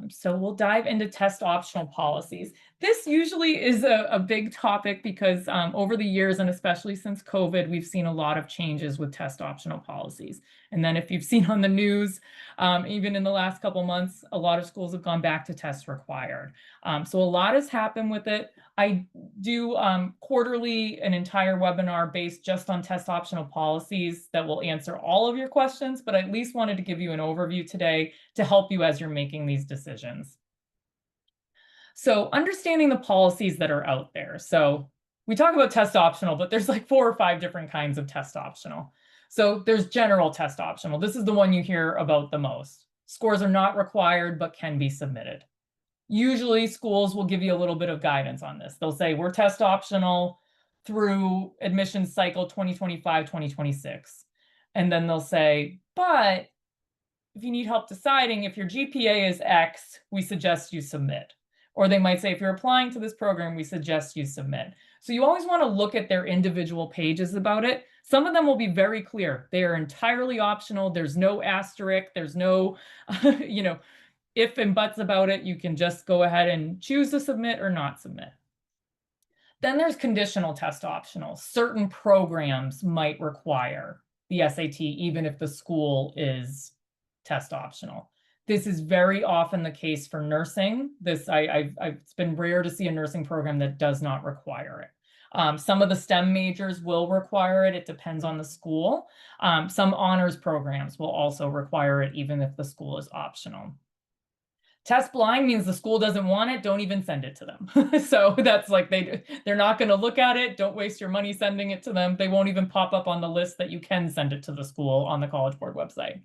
So we'll dive into test optional policies. This usually is a big topic because over the years, and especially since COVID, we've seen a lot of changes with test optional policies. And then if you've seen on the news, even in the last couple months, a lot of schools have gone back to test required. So a lot has happened with it. I do quarterly an entire webinar based just on test optional policies that will answer all of your questions, but I at least wanted to give you an overview today to help you as you're making these decisions. So understanding the policies that are out there. So we talk about test optional, but there's like 4 or 5 different kinds of test optional. So there's general test optional. This is the one you hear about the most. Scores are not required, but can be submitted. Usually schools will give you a little bit of guidance on this. They'll say we're test optional through admissions cycle 2025, 2026. And then they'll say, but if you need help deciding if your GPA is X, we suggest you submit. Or they might say, if you're applying to this program, we suggest you submit. So you always want to look at their individual pages about it. Some of them will be very clear. They are entirely optional. There's no asterisk. There's no, if and buts about it. You can just go ahead and choose to submit or not submit. Then there's conditional test optional. Certain programs might require the SAT, even if the school is test optional. This is very often the case for nursing. It's been rare to see a nursing program that does not require it. Some of the STEM majors will require it. It depends on the school. Some honors programs will also require it, even if the school is optional. Test blind means the school doesn't want it, don't even send it to them. So that's like they're not going to look at it. Don't waste your money sending it to them. They won't even pop up on the list that you can send it to the school on the College Board website.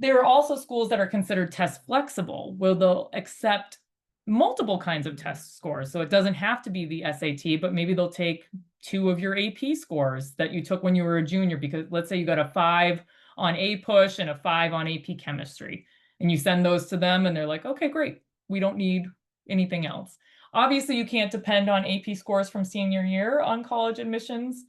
There are also schools that are considered test flexible, where they'll accept multiple kinds of test scores. So it doesn't have to be the SAT, but maybe they'll take 2 of your AP scores that you took when you were a junior, because let's say you got a 5 on APUSH and a 5 on AP chemistry. And you send those to them and they're like, okay, great. We don't need anything else. Obviously, you can't depend on AP scores from senior year on college admissions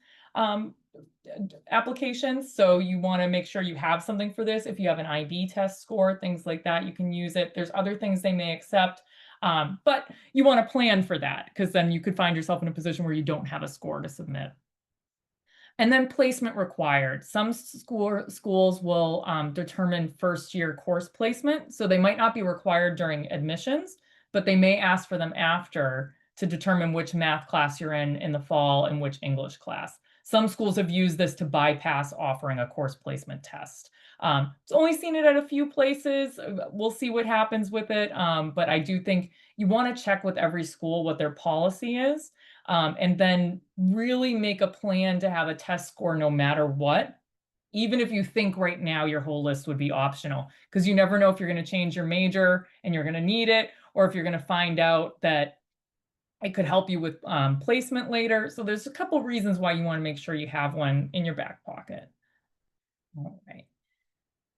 applications. So you want to make sure you have something for this. If you have an IB test score, things like that, you can use it. There's other things they may accept, but you want to plan for that, because then you could find yourself in a position where you don't have a score to submit. And then placement required. Some schools will determine first-year course placement, so they might not be required during admissions, but they may ask for them after to determine which math class you're in the fall and which English class. Some schools have used this to bypass offering a course placement test. It's only seen it at a few places. We'll see what happens with it, but I do think you want to check with every school what their policy is, and then really make a plan to have a test score no matter what, even if you think right now your whole list would be optional, because you never know if you're going to change your major and you're going to need it, or if you're going to find out that it could help you with placement later. So there's a couple reasons why you want to make sure you have one in your back pocket. All right.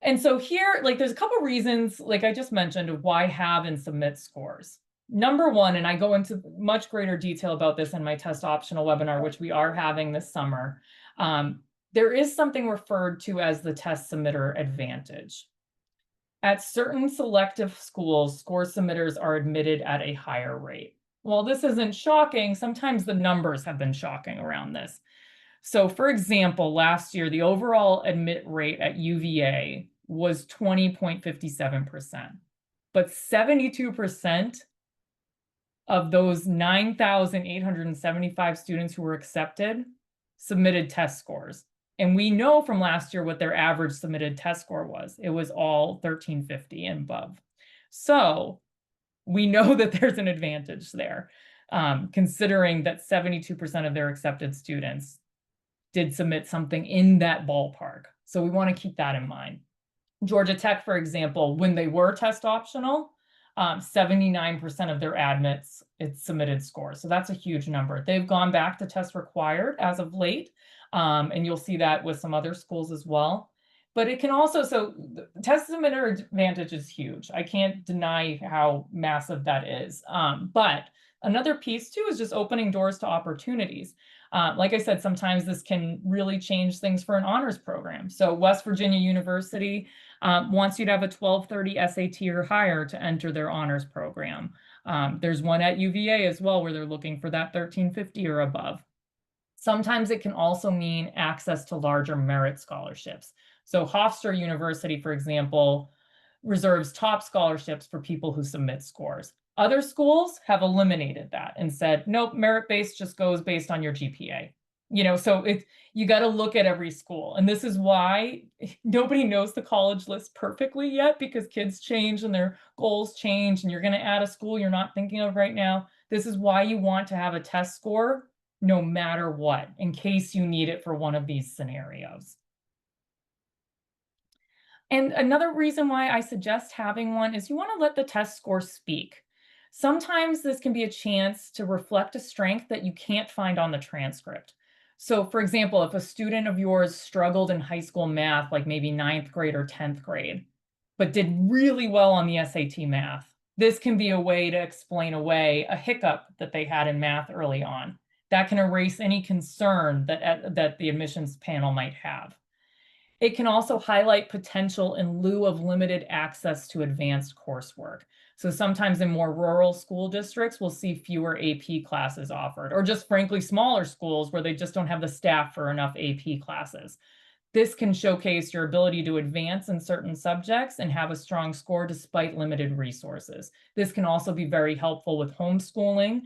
And so here, like, there's a couple reasons, like I just mentioned, of why have and submit scores. Number one, and I go into much greater detail about this in my test optional webinar, which we are having this summer, there is something referred to as the test submitter advantage. At certain selective schools, score submitters are admitted at a higher rate. While this isn't shocking, sometimes the numbers have been shocking around this. So for example, last year, the overall admit rate at UVA was 20.57%, but 72% of those 9,875 students who were accepted submitted test scores. And we know from last year what their average submitted test score was. It was all 1350 and above. So we know that there's an advantage there, considering that 72% of their accepted students did submit something in that ballpark. So we want to keep that in mind. Georgia Tech, for example, when they were test optional, 79% of their admits, it submitted scores. So that's a huge number. They've gone back to test required as of late, and you'll see that with some other schools as well. But it can also, so the test submitter advantage is huge. I can't deny how massive that is. But another piece too is just opening doors to opportunities. Like I said, sometimes this can really change things for an honors program. So West Virginia University wants you to have a 1230 SAT or higher to enter their honors program. There's one at UVA as well where they're looking for that 1350 or above. Sometimes it can also mean access to larger merit scholarships. So Hofstra University, for example, reserves top scholarships for people who submit scores. Other schools have eliminated that and said, nope, merit-based just goes based on your GPA. You know, so you got to look at every school. And this is why nobody knows the college list perfectly yet, because kids change and their goals change, and you're going to add a school you're not thinking of right now. This is why you want to have a test score no matter what, in case you need it for one of these scenarios. And another reason why I suggest having one is you want to let the test score speak. Sometimes this can be a chance to reflect a strength that you can't find on the transcript. So for example, if a student of yours struggled in high school math, like maybe 9th grade or 10th grade, but did really well on the SAT math, this can be a way to explain away a hiccup that they had in math early on. That can erase any concern that the admissions panel might have. It can also highlight potential in lieu of limited access to advanced coursework. So sometimes in more rural school districts, we'll see fewer AP classes offered, or just frankly smaller schools where they just don't have the staff for enough AP classes. This can showcase your ability to advance in certain subjects and have a strong score despite limited resources. This can also be very helpful with homeschooling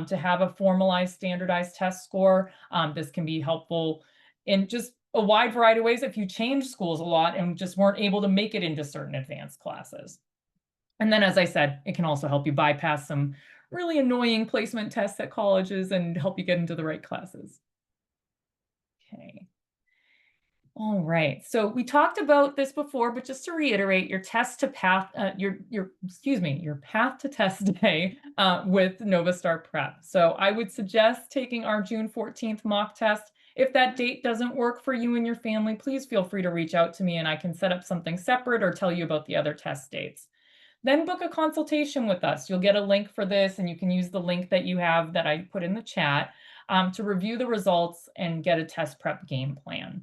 to have a formalized standardized test score. This can be helpful in just a wide variety of ways if you change schools a lot and just weren't able to make it into certain advanced classes. And then, as I said, it can also help you bypass some really annoying placement tests at colleges and help you get into the right classes. Okay. All right, so we talked about this before, but just to reiterate, your path to test day with Novastar Prep. So I would suggest taking our June 14th mock test. If that date doesn't work for you and your family, please feel free to reach out to me and I can set up something separate or tell you about the other test dates. Then book a consultation with us. You'll get a link for this, and you can use the link that you have that I put in the chat to review the results and get a test prep game plan.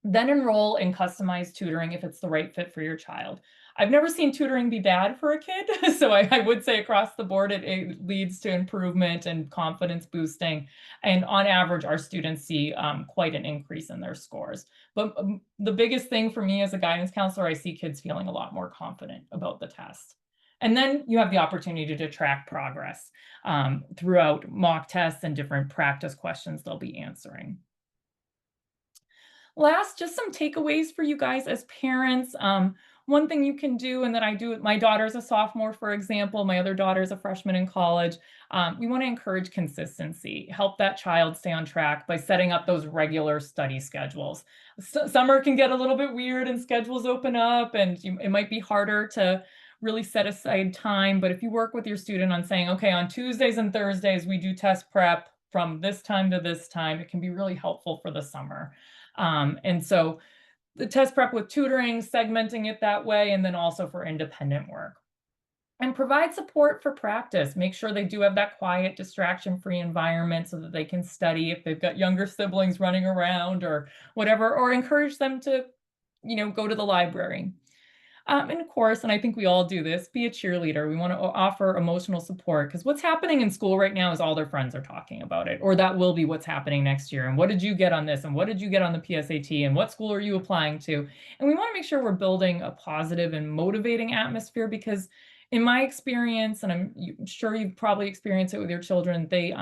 Then enroll in customized tutoring if it's the right fit for your child. I've never seen tutoring be bad for a kid, so I would say across the board it leads to improvement and confidence boosting. And on average, our students see quite an increase in their scores. But the biggest thing for me as a guidance counselor, I see kids feeling a lot more confident about the test. And then you have the opportunity to track progress throughout mock tests and different practice questions they'll be answering. Last, just some takeaways for you guys as parents. One thing you can do, and that I do, my daughter's a sophomore, for example, my other daughter's a freshman in college. We want to encourage consistency, help that child stay on track by setting up those regular study schedules. Summer can get a little bit weird and schedules open up, and it might be harder to really set aside time. But if you work with your student on saying, okay, on Tuesdays and Thursdays, we do test prep from this time to this time, it can be really helpful for the summer. And so the test prep with tutoring, segmenting it that way, and then also for independent work. And provide support for practice. Make sure they do have that quiet, distraction-free environment so that they can study if they've got younger siblings running around or whatever, or encourage them to, go to the library. And of course, and I think we all do this, be a cheerleader. We want to offer emotional support because what's happening in school right now is all their friends are talking about it, or that will be what's happening next year. And what did you get on this? And what did you get on the PSAT? And what school are you applying to? And we want to make sure we're building a positive and motivating atmosphere because in my experience, and I'm sure you've probably experienced it with your children, they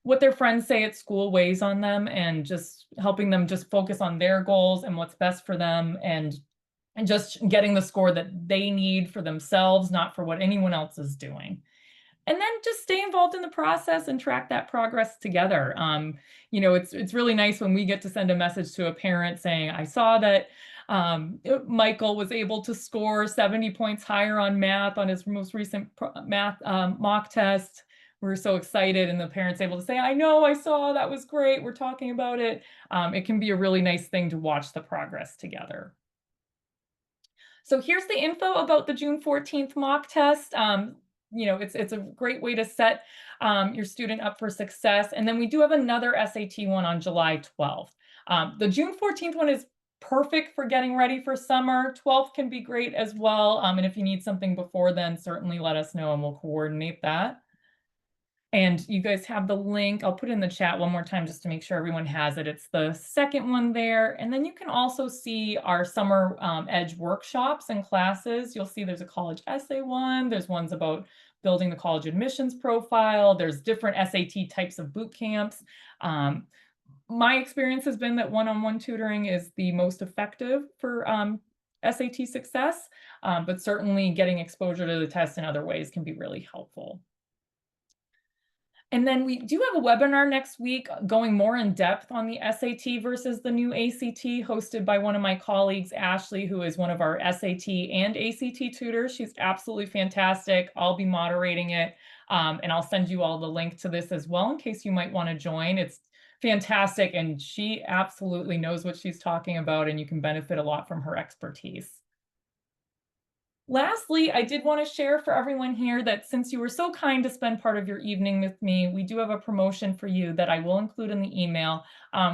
what their friends say at school weighs on them, and just helping them just focus on their goals and what's best for them, and just getting the score that they need for themselves, not for what anyone else is doing. And then just stay involved in the process and track that progress together. It's really nice when we get to send a message to a parent saying, I saw that Michael was able to score 70 points higher on math on his most recent math mock test. We're so excited, and the parent's able to say, I know, I saw, that was great, we're talking about it. It can be a really nice thing to watch the progress together. So here's the info about the June 14th mock test. It's a great way to set your student up for success. And then we do have another SAT one on July 12th. The June 14th one is perfect for getting ready for summer. 12th can be great as well. And if you need something before then, certainly let us know and we'll coordinate that. And you guys have the link. I'll put it in the chat one more time just to make sure everyone has it. It's the second one there. And then you can also see our summer Edge workshops and classes. You'll see there's a college essay one. There's ones about building the college admissions profile. There's different SAT types of boot camps. My experience has been that one-on-one tutoring is the most effective for SAT success, but certainly getting exposure to the test in other ways can be really helpful. And then we do have a webinar next week going more in depth on the SAT versus the new ACT, hosted by one of my colleagues, Ashley, who is one of our SAT and ACT tutors. She's absolutely fantastic. I'll be moderating it, and I'll send you all the link to this as well in case you might want to join. It's fantastic, and she absolutely knows what she's talking about, and you can benefit a lot from her expertise. Lastly, I did want to share for everyone here that since you were so kind to spend part of your evening with me, we do have a promotion for you that I will include in the email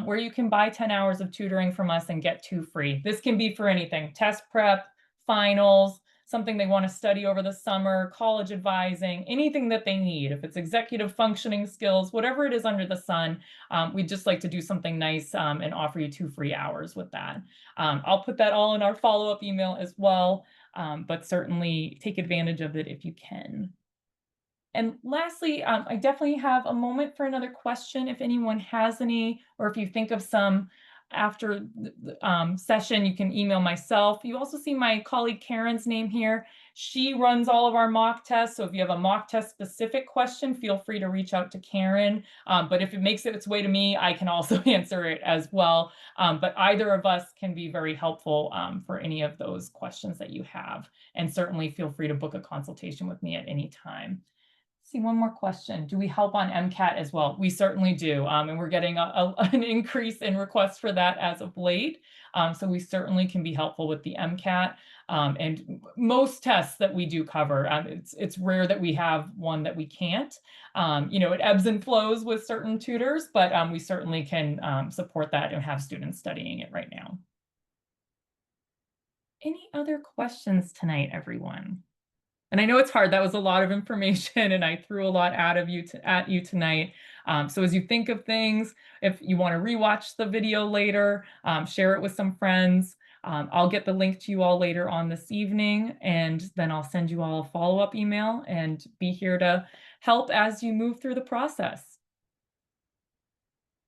where you can buy 10 hours of tutoring from us and get 2 free. This can be for anything: test prep, finals, something they want to study over the summer, college advising, anything that they need. If it's executive functioning skills, whatever it is under the sun, we'd just like to do something nice and offer you 2 free hours with that. I'll put that all in our follow-up email as well. But certainly take advantage of it if you can. And lastly, I definitely have a moment for another question if anyone has any, or if you think of some after the session, you can email myself. You also see my colleague Karen's name here. She runs all of our mock tests. So if you have a mock test specific question, feel free to reach out to Karen. But if it makes its way to me, I can also answer it as well. But either of us can be very helpful for any of those questions that you have. And certainly feel free to book a consultation with me at any time. See, one more question. Do we help on MCAT as well? We certainly do. And we're getting an increase in requests for that as of late. So we certainly can be helpful with the MCAT. And most tests that we do cover, it's rare that we have one that we can't. It ebbs and flows with certain tutors, but we certainly can support that and have students studying it right now. Any other questions tonight, everyone? And I know it's hard. That was a lot of information, and I threw a lot at you tonight. So as you think of things, if you want to rewatch the video later, share it with some friends. I'll get the link to you all later on this evening, and then I'll send you all a follow-up email and be here to help as you move through the process.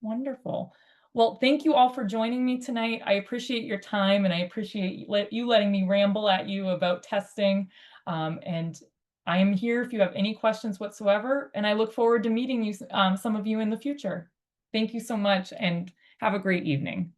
Wonderful. Well, thank you all for joining me tonight. I appreciate your time, and I appreciate you letting me ramble at you about testing. And I am here if you have any questions whatsoever, and I look forward to meeting you, some of you in the future. Thank you so much, and have a great evening.